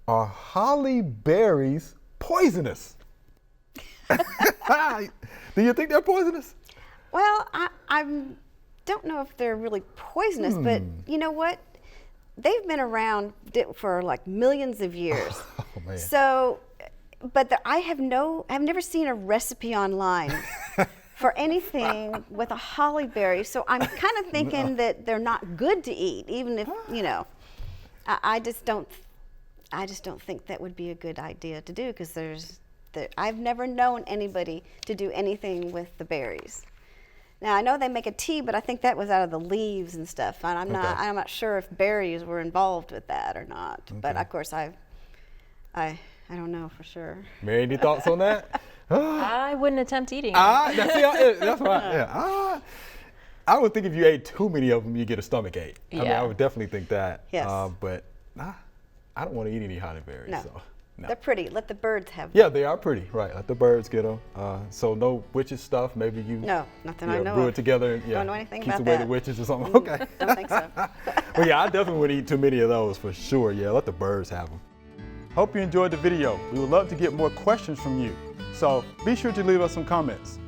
Are holly berries poisonous? Do you think they're poisonous? Well, I don't know if they're really poisonous, but you know what? They've been around for like millions of years. Oh, man. So, but I've never seen a recipe online for anything with a holly berry. So I'm kind of thinking that they're not good to eat, even if, you know, I just don't think that would be a good idea to do, because I've never known anybody to do anything with the berries. Now I know they make a tea, but I think that was out of the leaves and stuff. And I'm not sure if berries were involved with that or not. Okay. But of course I don't know for sure. Mary, any thoughts on that? I wouldn't attempt eating it. That's right. I would think if you ate too many of them, you get a stomach ache. I mean, I would definitely think that. Yes. But I don't want to eat any holly berries. No. So, no. They're pretty. Let the birds have them. Yeah, they are pretty. Right. Let the birds get them. So no witches stuff. Maybe you. No, nothing I know brew of. it together. And, Don't know anything keeps about away that. the witches or something. Okay. Don't think so. But yeah, I definitely wouldn't eat too many of those for sure. Yeah, let the birds have them. Hope you enjoyed the video. We would love to get more questions from you. So be sure to leave us some comments.